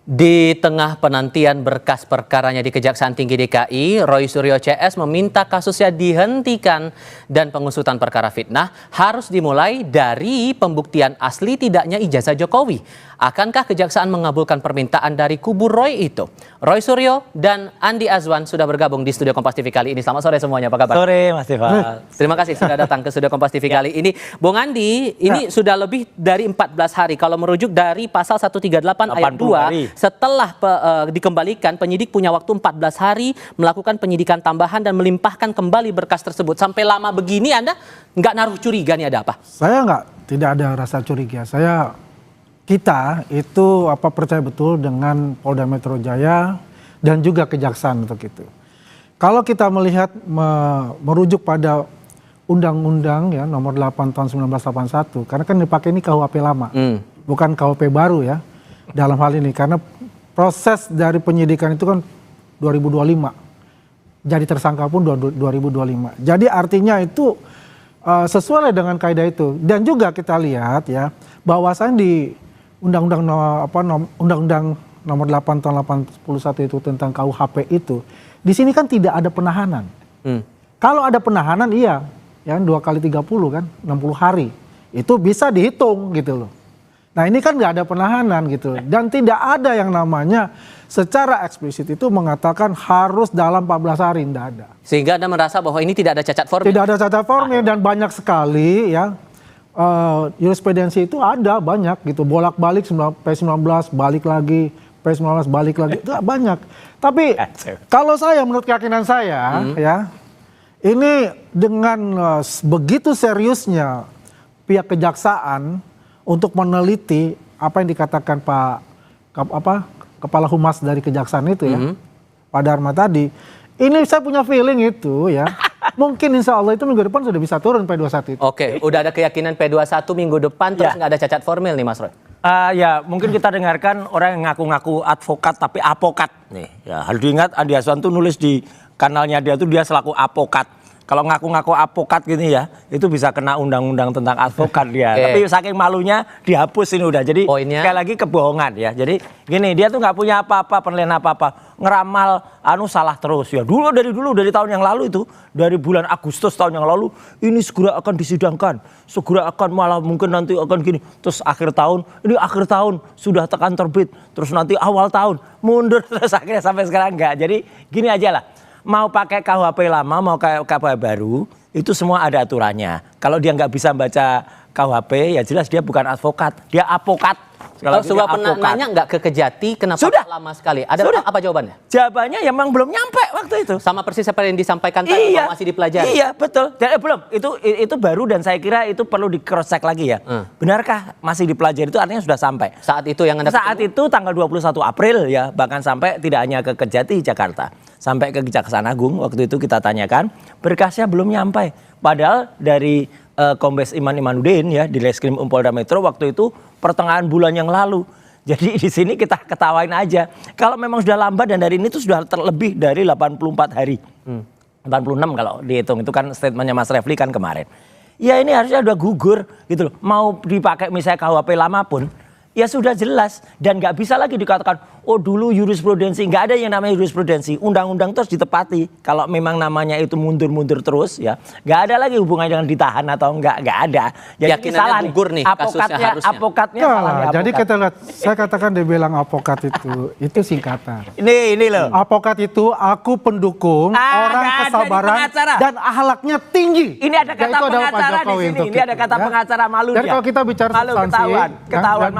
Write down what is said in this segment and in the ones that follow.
Di tengah penantian berkas perkaranya di Kejaksaan Tinggi DKI, Roy Suryo CS meminta kasusnya dihentikan dan pengusutan perkara fitnah harus dimulai dari pembuktian asli tidaknya ijazah Jokowi. Akankah Kejaksaan mengabulkan permintaan dari kubu Roy itu? Roy Suryo dan Andi Azwan sudah bergabung di Studio Kompas TV kali ini. Selamat sore semuanya, apa kabar? Sore Mas Tifa. Terima kasih sudah datang ke Studio Kompas TV kali ini. Bung Andi, ini sudah lebih dari 14 hari. Kalau merujuk dari pasal 138 ayat 2, setelah dikembalikan, penyidik punya waktu 14 hari melakukan penyidikan tambahan dan melimpahkan kembali berkas tersebut. Sampai lama begini Anda nggak naruh curiga nih ada apa? Saya tidak ada rasa curiga. Kita itu percaya betul dengan Polda Metro Jaya dan juga Kejaksaan untuk itu. Kalau kita melihat merujuk pada Undang-Undang ya nomor 8 tahun 1981, karena kan dipakai ini KUHP lama, bukan KUHP baru ya dalam hal ini, karena proses dari penyidikan itu kan 2025, jadi tersangka pun 2025. Jadi artinya itu sesuai dengan kaidah itu. Dan juga kita lihat ya bahwasannya di Undang-Undang nomor 8 tahun 81 itu tentang KUHP itu, di sini kan tidak ada penahanan. Kalau ada penahanan iya, ya 2 kali 30 kan 60 hari itu bisa dihitung gitu loh. Nah ini kan nggak ada penahanan gitu, dan tidak ada yang namanya secara eksplisit itu mengatakan harus dalam 14 hari, tidak ada. Sehingga Anda merasa bahwa ini tidak ada cacat formil? Tidak ada cacat formil, dan banyak sekali ya jurisprudensi itu ada banyak gitu, bolak-balik P19 balik lagi, P19 balik lagi, itu banyak. Tapi kalau saya, menurut keyakinan saya ya, ini dengan begitu seriusnya pihak Kejaksaan untuk meneliti apa yang dikatakan Kepala Humas dari Kejaksaan itu ya, Pak Dharma tadi, ini saya punya feeling itu ya, mungkin insya Allah itu minggu depan sudah bisa turun P21 itu. Oke, udah ada keyakinan P21 minggu depan terus nggak ada cacat formil nih Mas Roy? Ya mungkin kita dengarkan orang yang ngaku-ngaku advokat tapi apokat nih. Ya harus diingat Andi Azwan tuh nulis di kanalnya dia tuh dia selaku apokat. Kalau ngaku-ngaku apokat gini ya, itu bisa kena undang-undang tentang advokat dia. Tapi saking malunya dihapus ini udah. Jadi sekali lagi kebohongan ya. Jadi gini, dia tuh nggak punya apa-apa, penilaian apa-apa. Ngeramal salah terus ya. Dari tahun yang lalu itu, dari bulan Agustus tahun yang lalu, ini segera akan disidangkan. Segera akan malah mungkin nanti akan gini. Terus akhir tahun, ini akhir tahun sudah tekan terbit. Terus nanti awal tahun mundur, terus akhirnya sampai sekarang enggak. Jadi gini aja lah. Mau pakai KUHP lama, mau KUHP baru, itu semua ada aturannya. Kalau dia nggak bisa baca KUHP, ya jelas dia bukan advokat, dia apokat. Kalau sebuah penanya nggak ke Kejati, kenapa lama sekali? Ada apa jawabannya? Jawabannya ya memang belum nyampe waktu itu. Sama persis seperti yang disampaikan tadi, masih dipelajari. Iya betul. Dan, belum. Itu baru dan saya kira itu perlu di cross check lagi ya. Benarkah masih dipelajari itu artinya sudah sampai? Saat itu yang Anda Saat itu tanggal 21 April ya, bahkan sampai tidak hanya ke Kejati Jakarta, sampai ke Kejaksaan Agung. Waktu itu kita tanyakan berkasnya belum nyampe. Padahal dari Kombes Iman Imanuddin ya di Reskrim Polda Metro waktu itu pertengahan bulan yang lalu. Jadi di sini kita ketawain aja. Kalau memang sudah lambat dan dari ini tuh sudah terlebih dari 84 hari. 86 kalau dihitung, itu kan statementnya Mas Refli kan kemarin. Ya ini harusnya udah gugur gitu loh. Mau dipakai misalnya KUHP lama pun ya sudah jelas, dan nggak bisa lagi dikatakan oh dulu jurisprudensi. Nggak ada yang namanya jurisprudensi, undang-undang terus ditepati. Kalau memang namanya itu mundur-mundur terus ya nggak ada lagi hubungannya dengan ditahan atau nggak ada. Jadi salah gugur nih apokatnya salah nih. Jadi kita lihat, saya katakan dia bilang apokat itu singkatan. Ini loh. Apokat itu aku pendukung orang kesabaran dan akhlaknya tinggi. Ini ada kata pengacara di sini. Ini ada kata pengacara malu dia. Jadi kalau kita bicara substansi, ketahuan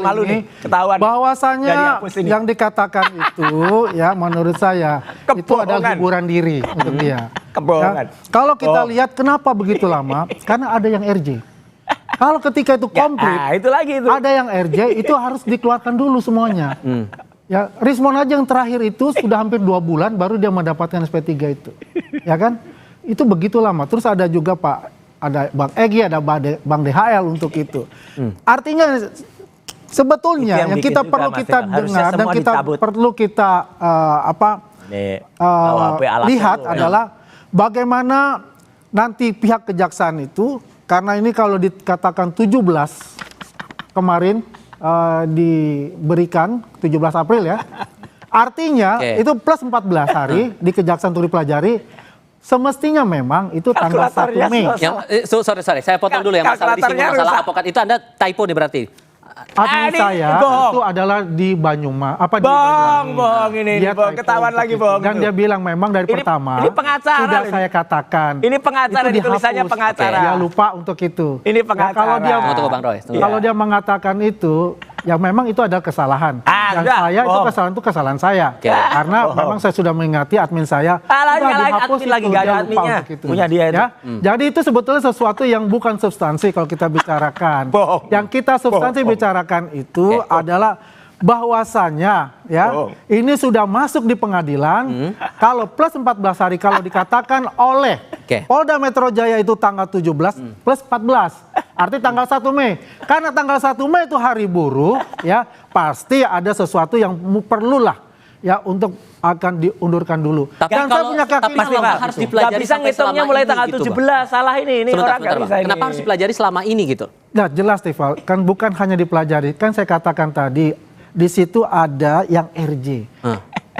malu nih. Ketahuan. Bahwasanya yang dikatakan itu ya menurut saya itu adalah hiburan diri untuk dia. Kebohongan. Ya, kalau kita lihat kenapa begitu lama, karena ada yang RJ. Kalau ketika itu komplit, itu lagi itu. ada yang RJ itu harus dikeluarkan dulu semuanya. Ya, Rismon aja yang terakhir itu sudah hampir 2 bulan baru dia mendapatkan SP3 itu. Ya kan? Itu begitu lama. Terus ada juga ada Bang Egy, ada Bang DHL untuk itu. Artinya sebetulnya yang kita perlu kita dengar dan kita perlu kita lihat adalah bagaimana nanti pihak Kejaksaan itu, karena ini kalau dikatakan 17 kemarin diberikan 17 April ya. Artinya itu plus 14 hari di Kejaksaan untuk dipelajari. Semestinya memang itu tanggal 1 Mei. Sorry, saya potong dulu ya, masalah disinggung masalah apokat itu Anda typo nih berarti. Admin saya itu adalah di Banyumas. Bohong ini, ketahuan lagi bohong. Dan dia bilang memang dari pertama ini pengacara sudah saya katakan. Ini pengacara, itu di tulisannya pengacara. Dia lupa untuk itu. Ini pengacara. Kalau Bang Roy. Kalau dia mengatakan itu, ya memang itu adalah kesalahan. Dan saya itu kesalahan saya. Karena memang saya sudah mengingati admin saya. Dihapus lagi nggak ada adminnya. Punya dia itu. Jadi itu sebetulnya sesuatu yang bukan substansi kalau kita bicarakan. Yang kita substansi bicarakan itu adalah bahwasannya ya ini sudah masuk di pengadilan. Kalau plus 14 hari kalau dikatakan oleh Polda Metro Jaya itu tanggal 17 plus 14. Arti tanggal 1 Mei. Karena tanggal 1 Mei itu hari buruh ya, pasti ada sesuatu yang perlulah ya untuk akan diundurkan dulu. Tapi dan saya punya keyakinan harus dipelajari. Gak bisa ngitungnya mulai tanggal 17. Salah ini orang nggak bisa. Kenapa harus dipelajari selama ini gitu? Nah jelas Tival, kan bukan hanya dipelajari. Kan saya katakan tadi, di situ ada yang RJ.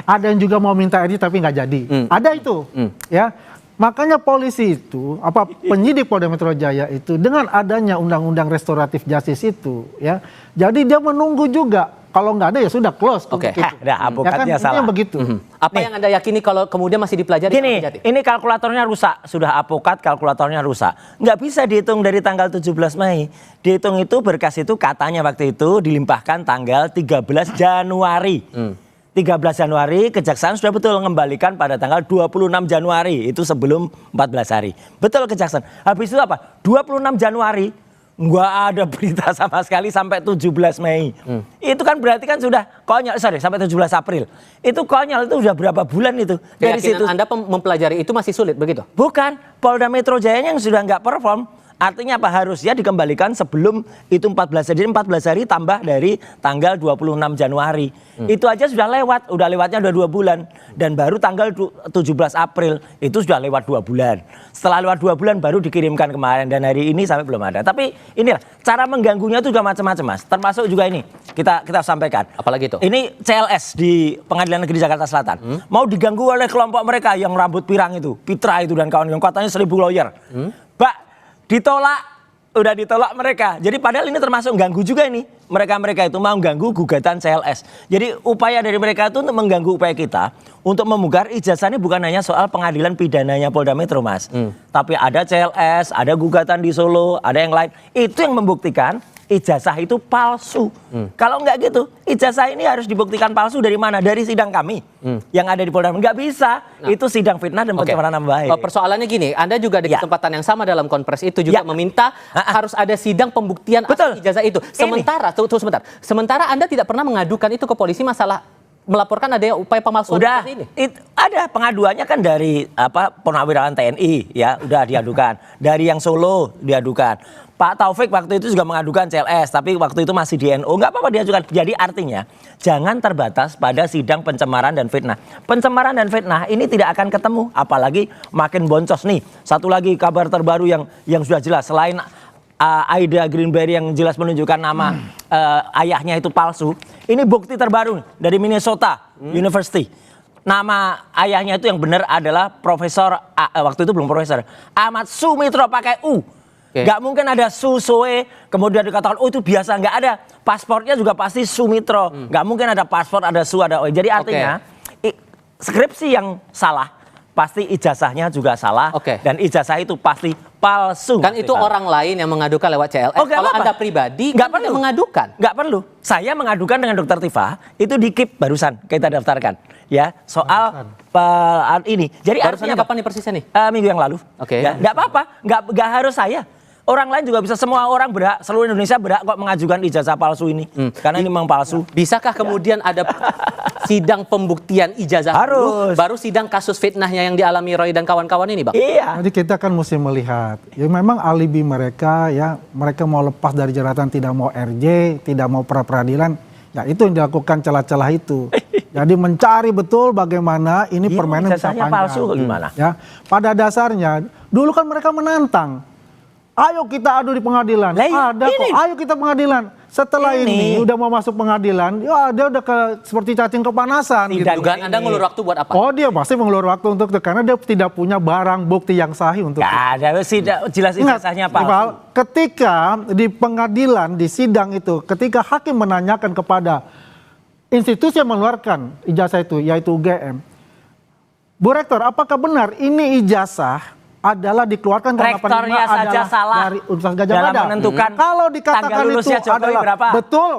Ada yang juga mau minta RJ tapi nggak jadi. Ada itu. Ya. Makanya polisi itu, penyidik Polda Metro Jaya itu dengan adanya undang-undang restoratif justice itu, ya, jadi dia menunggu juga. Kalau nggak ada ya sudah close. Avokatnya salah. Begitu. Apa yang Anda yakini kalau kemudian masih dipelajari? Gini, ini kalkulatornya rusak. Sudah avokat, kalkulatornya rusak. Nggak bisa dihitung dari tanggal 17 Mei. Dihitung itu berkas itu katanya waktu itu dilimpahkan tanggal 13 Januari. 13 Januari Kejaksaan sudah betul mengembalikan pada tanggal 26 Januari. Itu sebelum 14 hari. Betul Kejaksaan. Habis itu apa? 26 Januari nggak ada berita sama sekali sampai 17 Mei. Itu kan berarti kan sudah konyol. Sampai 17 April. Itu konyol, itu sudah berapa bulan itu. Dari situ Anda mempelajari itu masih sulit begitu? Bukan. Polda Metro Jaya yang sudah nggak perform. Artinya apa? Harusnya dikembalikan sebelum itu 14 hari. Jadi 14 hari tambah dari tanggal 26 Januari. Itu aja sudah lewat. Udah lewatnya udah 2 bulan. Dan baru tanggal 17 April. Itu sudah lewat 2 bulan. Setelah lewat 2 bulan baru dikirimkan kemarin. Dan hari ini sampai belum ada. Tapi inilah, cara mengganggunya itu juga macam-macam Mas. Termasuk juga ini. Kita sampaikan. Apalagi itu? Ini CLS di Pengadilan Negeri Jakarta Selatan. Mau diganggu oleh kelompok mereka yang rambut pirang itu. Pitra itu dan kawan-kawan. Katanya 1000 lawyer. Udah ditolak mereka. Jadi padahal ini termasuk ganggu juga ini. Mereka itu mau ganggu gugatan CLS. Jadi upaya dari mereka itu untuk mengganggu upaya kita untuk memugar ijazah ini bukan hanya soal pengadilan pidananya Polda Metro Mas. Tapi ada CLS, ada gugatan di Solo, ada yang lain. Itu yang membuktikan ijazah itu palsu. Kalau nggak gitu, ijazah ini harus dibuktikan palsu dari mana? Dari sidang kami yang ada di Polda. Nggak bisa. Itu sidang fitnah dan pencemaran nama baik. Persoalannya gini, Anda juga di kesempatan yang sama dalam konferensi itu juga meminta harus ada sidang pembuktian atas ijazah itu. Sementara Anda tidak pernah mengadukan itu ke polisi masalah melaporkan ada upaya pemalsuan seperti ini. Ada pengaduannya kan dari Purnawirawan TNI ya, udah diadukan. Dari yang Solo diadukan. Pak Taufik waktu itu juga mengadukan CLS, tapi waktu itu masih di NU, nggak apa-apa diajukan. Jadi artinya jangan terbatas pada sidang pencemaran dan fitnah. Pencemaran dan fitnah ini tidak akan ketemu, apalagi makin boncos nih. Satu lagi kabar terbaru yang sudah jelas, selain Aida Greenberry yang jelas menunjukkan nama ayahnya itu palsu. Ini bukti terbaru dari Minnesota University. Nama ayahnya itu yang benar adalah Profesor, waktu itu belum Profesor, Ahmad Sumitro pakai U. Gak mungkin ada Susoe kemudian dikatakan oh itu biasa, nggak ada. Paspornya juga pasti Sumitro. Gak mungkin ada paspor ada Su ada O. Jadi artinya skripsi yang salah pasti ijazahnya juga salah dan ijazah itu pasti palsu. Kan itu orang lain yang mengadukan lewat CLS. Kalau Anda pribadi nggak perlu mengadukan. Nggak perlu. Saya mengadukan dengan Dr. Tifa itu di KIP barusan kita daftarkan ya soal ini. Jadi artinya kapan nih persisnya nih? Minggu yang lalu. Ya, nggak apa-apa. Nggak harus saya. Orang lain juga bisa, semua orang berhak, seluruh Indonesia berhak kok mengajukan ijazah palsu ini. Karena ini memang palsu. Bisakah kemudian ada sidang pembuktian ijazah dulu, baru sidang kasus fitnahnya yang dialami Roy dan kawan-kawan ini, Bang? Iya. Jadi kita kan mesti melihat, ya memang alibi mereka ya, mereka mau lepas dari jeratan, tidak mau RJ, tidak mau pra-peradilan, ya itu yang dilakukan celah-celah itu. Jadi mencari betul bagaimana ini permainan bisa panjang. Palsu gimana? Ya, pada dasarnya dulu kan mereka menantang. Ayo kita adu di pengadilan. Ada kok, ayo kita pengadilan. setelah ini udah mau masuk pengadilan, ya dia udah seperti cacing kepanasan. Gitu. Dugaan Anda ngulur waktu buat apa? Oh dia pasti mengulur waktu untuk itu karena dia tidak punya barang bukti yang sahih untuk itu. Ada jelas ijazahnya palsu. Iqbal, ketika di pengadilan di sidang itu, ketika hakim menanyakan kepada institusi yang mengeluarkan ijazah itu, yaitu UGM, Bu Rektor, apakah benar ini ijazah adalah dikeluarkan Rektornya saja salah dari Universitas Gajah dalam Mada. menentukan Kalau dikatakan tanggal itu lulusnya Jokowi adalah berapa? betul.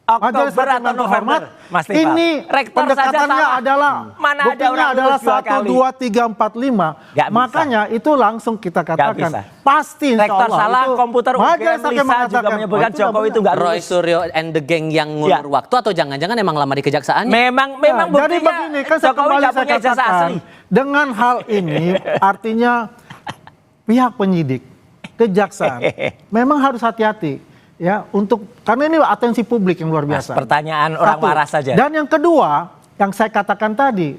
Oktober atau November, Mas Tifal. Ini Rektor pendekatannya saja salah. adalah Mana ada buktinya orang adalah lulus 2 kali? 1, 2, 3, 4, 5. Nggak bisa. Makanya itu langsung kita katakan bisa. pasti insya Rektor Allah salah, itu komputer Majelis UGM Hakim Lisa juga mengatakan, menyebutkan itu Jokowi itu benar. nggak Roy lulus. Suryo and the gang yang ngulur waktu atau jangan-jangan emang lama di kejaksaannya? Memang Jadi buktinya begini kan saya Jokowi kembali nggak saya punya ijazah katakan asli. dengan hal ini artinya pihak penyidik kejaksaan memang harus hati-hati ya untuk karena ini atensi publik yang luar biasa. Pertanyaan orang Satu. marah saja. Dan yang kedua yang saya katakan tadi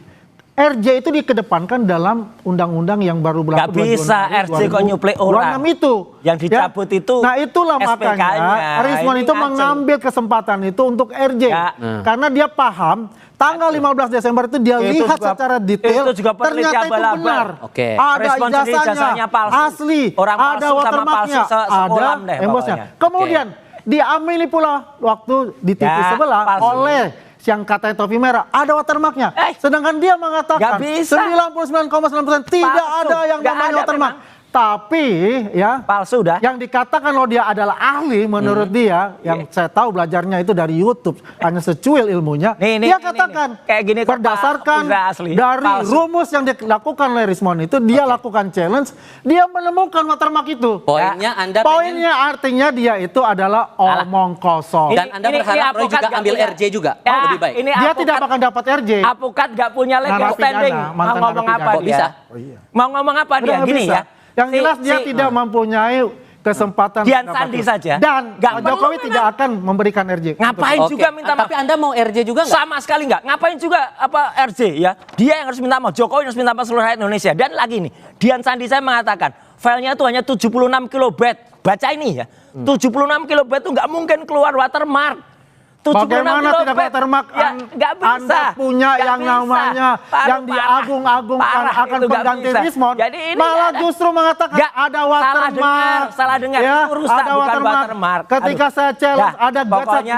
RJ itu dikedepankan dalam undang-undang yang baru berlaku. Nggak bisa RJ kok nyuplai orang. 26 itu. Yang dicabut itu Nah itulah SPK-nya. makanya Rismon Ini itu ngaco. mengambil kesempatan itu untuk RJ. Ya. Karena dia paham tanggal 15 Desember itu dia Itu lihat juga- secara detail. itu juga peneliti ternyata itu abal-abal. benar. Oke. Ada Respon sendiri ijazahnya, ijazahnya palsu. asli. Orang palsu ada sama watermarknya, palsu ada sekolam deh embosnya. pokoknya. Kemudian diamini pula waktu di TV Ya, sebelah palsu. oleh yang katanya topi merah ada watermarknya. Sedangkan dia mengatakan Nggak bisa. 99,9% tidak Palsu. ada yang Nggak namanya ada watermark. memang. Tapi ya Palsu dah. yang dikatakan loh dia adalah ahli menurut dia yang saya tahu belajarnya itu dari YouTube hanya secuil ilmunya. Dia katakan Kayak gini kok, berdasarkan Pak Iza asli. dari Palsu. rumus yang dilakukan oleh Rismon itu dia lakukan challenge, dia menemukan watermark itu. Poinnya Anda Poinnya artinya dia itu adalah omong kosong. Dan Anda berharap Roy juga ambil RJ juga? Oh, lebih baik. Ini Dia apokat- tidak akan dapat RJ. Apokat gak punya legal Narapidana, standing. Mau mantan ngomong apa narapidana. Kok dia? bisa? Oh, iya. Mau ngomong apa dia? Udah nggak Gini bisa. ya. Yang jelas dia tidak mempunyai kesempatan. Dian mendapat Sandi itu. saja. Dan Nggak Pak perlu Jokowi memang. tidak akan memberikan RJ. Ngapain Oke. juga minta maaf? Tapi Anda mau RJ juga nggak? Sama sekali nggak. Ngapain juga apa RJ ya? Dia yang harus minta maaf. Jokowi harus minta maaf seluruh rakyat Indonesia. Dan lagi nih, Dian Sandi saya mengatakan filenya itu hanya 76 kilobit. Baca ini ya. 76 kilobit itu nggak mungkin keluar watermark. 76 Bagaimana tidak kilobit. watermark? Ya, nggak bisa. Anda punya Nggak yang bisa. namanya Parah, yang diagung-agungkan parah. akan Itu nggak pengganti bisa. Rismon. Jadi ini malah ada- justru mengatakan Nggak, ada watermark. salah dengar. Ya, Itu rusak, ada bukan watermark. Ketika Aduh. saya challenge Dah, ada gadget pokoknya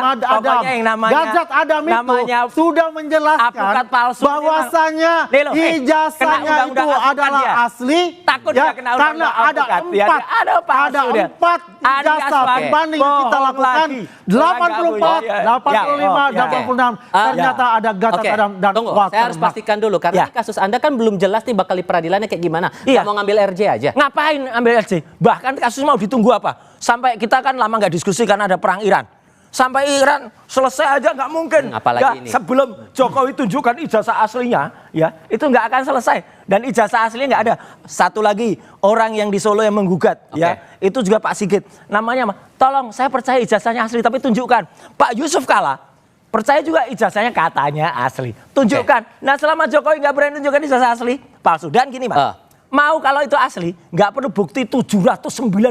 yang namanya- Gadget Adam itu namanya sudah menjelaskan apokat palsu bahwasanya Nih loh, kena ijazahnya itu undang-undang apokat adalah dia. asli. Takut ya, dia kena karena undang-undang ada apokat. Ya, empat, ada palsu dia. 4 Andi ijazah Aswan, berbanding yang kita bohong lakukan lagi. 84, Ya, 85, ya, 86. Ternyata ada Gatot Oke, Adam dan tunggu. Saya harus watermark. pastikan dulu karena Ya. ini kasus Anda kan belum jelas nih bakal di peradilannya kayak gimana. Iya. Nggak mau ngambil RJ aja. Ngapain ambil RJ? Bahkan kasus mau ditunggu apa? Sampai kita kan lama nggak diskusi karena ada perang Iran. Sampai Iran selesai aja nggak mungkin. Apalagi Ya, ini. sebelum Jokowi tunjukkan ijazah aslinya, ya itu nggak akan selesai. Dan ijazah aslinya nggak ada. Satu lagi orang yang di Solo yang menggugat, ya itu juga Pak Sigit. Namanya apa? Tolong, saya percaya ijazahnya asli, tapi tunjukkan. Pak Yusuf Kala percaya juga ijazahnya katanya asli. Tunjukkan. Nah selama Jokowi nggak berani tunjukkan ijazah asli, palsu. Dan gini Pak. Mau kalau itu asli, nggak perlu bukti 709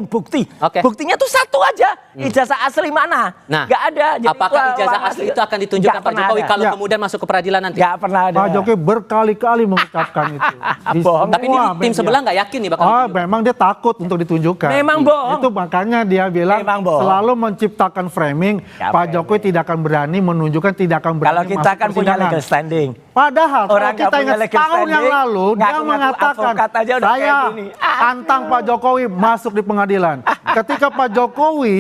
bukti. Oke. Buktinya tuh satu aja, ijazah asli mana? Nah, nggak ada. Jadi apakah itu ijazah orang asli itu akan ditunjukkan Nggak Pak pernah Jokowi ada. kalau Ya. kemudian masuk ke peradilan nanti? Nggak pernah ada. Pak Jokowi berkali-kali mengucapkan itu. Di Bohong. Tapi ini semua tim media. sebelah nggak yakin nih bakal Oh, ditunjuk. memang dia takut untuk ditunjukkan. Memang bohong. Itu makanya dia bilang Memang bohong. selalu menciptakan framing. Ya, Pak Jokowi tidak akan berani menunjukkan, tidak akan berani Kalau kita masuk kan punya persidangan. legal standing. Padahal Orang kalau kita nggak punya ingat legal tahun yang standing, lalu dia ngaku-ngaku mengatakan advokat aja udah saya kayak gini. antang Pak Jokowi masuk di pengadilan. Ketika Pak Jokowi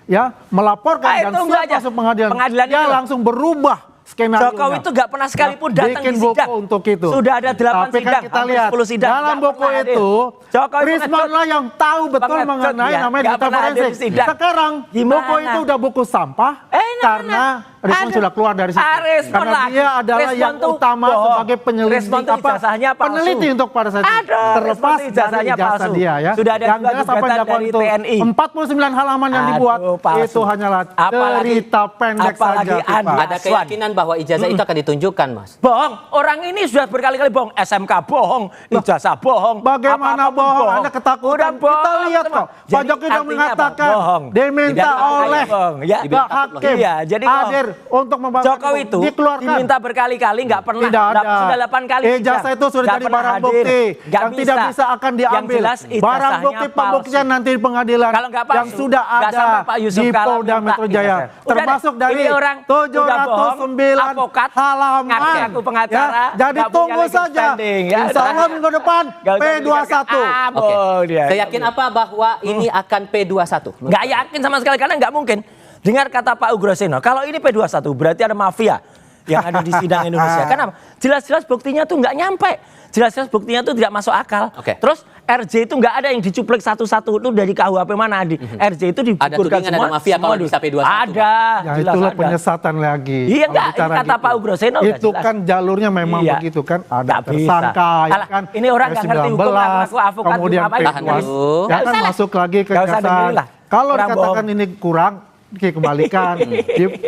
ya melaporkan dan tunggu siap aja. masuk pengadilan, Pengadilan dia itu. langsung berubah skenario. Jokowi itu nggak pernah sekalipun datang bikin di buku sidang. untuk itu. Sudah ada 8 Tapi sidang, kan kita hampir lihat 10 sidang. dalam Nggak buku pernah hadir. itu Jokowi Rismon pengecut. lah yang tahu betul Pengecut mengenai dia. namanya Nggak data pernah hadir di forensik. sidang. Sekarang Gimana? buku itu udah buku sampah Enak, karena Rismon sudah keluar dari situ. Rismon Karena lagi. dia adalah Rismon yang tuh utama bohong. sebagai penyelidik Rismon tuh ijazahnya palsu. peneliti untuk pada saat itu. Aduh, Terlepas Rismon tuh dari ijazahnya ijazah palsu. dia ya. Sudah ada yang juga jelas apa yang gugatan dilakukan dari itu TNI. 49 halaman yang dibuat Aduh, palsu. itu hanyalah Apalagi- cerita pendek apalagi saja. Tifa. Andi Ada Aswan. keyakinan bahwa ijazah itu akan ditunjukkan, Mas. Bohong. Orang ini sudah berkali-kali bohong. SMK bohong, ijazah bohong. Bagaimana apa-apun bohong? Anda ketakutan. Udah bohong. Kita lihat semua. kok. Pak Jadi Jokowi sudah artinya mengatakan apa? Bohong. diminta Tidak oleh bohong. Ya. Pak Hakim Iya, jadi bohong. hadir untuk membahas Jokowi itu dikeluarkan. diminta berkali-kali nggak pernah. Tidak ada. Sudah 8 kali. Ijazah sidang. itu sudah Nggak jadi pernah barang hadir. bukti Nggak yang tidak bisa akan Yang diambil. jelas Barang ijazahnya bukti pembuktian palsu. nanti di pengadilan Kalau nggak palsu, yang sudah nggak ada sampai Pak Yusuf di Kala Polda minta Metro Jaya. ijazah. Udah Termasuk deh, dari ini orang udah bohong, 709 avokat, halaman. ngaku pengacara, Ya, jadi nggak punya tunggu legal saja. standing, ya. Insya Allah minggu depan Nggak usah P21. dikatakan, Oke. dia. Seyakin apa bahwa ini akan P21? Nggak yakin sama sekali karena nggak mungkin. Dengar kata Pak Ugroseno, kalau ini P21 berarti ada mafia yang ada di sidang Indonesia. Kenapa? Jelas-jelas buktinya tuh nggak nyampe. Jelas-jelas buktinya tuh tidak masuk akal. Oke. Terus RJ itu nggak ada yang dicuplik satu-satu itu dari KUHP mana Adi. RJ itu digugurkan tudingan semua. ada mafia kalau bisa P21. Ada. Ya jelas itulah ada. penyesatan lagi. Iya, Kalau enggak, bicara ini kata Pak Ugroseno nggak Itu jelas. kan jalurnya memang Iya. begitu kan. Ada Nggak bisa. tersangka, ya Alah, kan. ini orang nggak ngerti hukum, nggak P19, ngaku avokat, kemudian apa Tahan P21. dulu. Ya Nggak kan usah lah. masuk lagi ke Nggak usah dengerin lah. Kalau Orang dikatakan bohong. ini kurang, dikembalikan.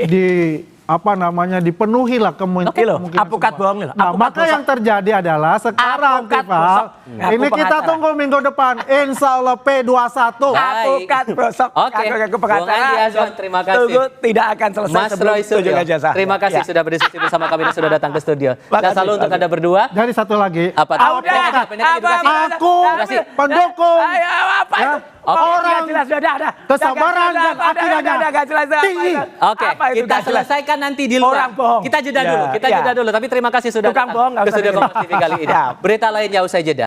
di apa namanya dipenuhi lah Oke loh, avokat semua. bohong nih loh. Nah, Avokat maka yang terjadi adalah sekarang Avokat Tifa, gosok. Ngaku ini kita pengacara. tunggu minggu depan, insya Allah P21. Avokat brosok. Oke. Ngaku pengacara. Bung Andi Azwan, terima kasih. Tunggu tidak akan selesai Mas sebelum Roy Suryo, tunjukkan jasa. terima kasih Ya. sudah berdiskusi bersama kami dan sudah datang ke studio. Dan Makasih, selalu untuk makasih. Anda berdua. Jadi satu lagi, Apa? Udah, Aku pendukung. Ayo, apa Ya, itu? orang Nggak jelas, udah. kesabaran dan akidahnya Nggak jelas. Apa tinggi. itu? Oke, Apa itu kita nggak jelas? selesaikan nanti di luar. Orang bohong. Kita jeda Ya, dulu, kita ya. jeda dulu. Tapi terima kasih sudah Tukang datang bohong nggak ke usah studio dengerin. Kompas TV kali ini. Ya. Berita lainnya usai jeda.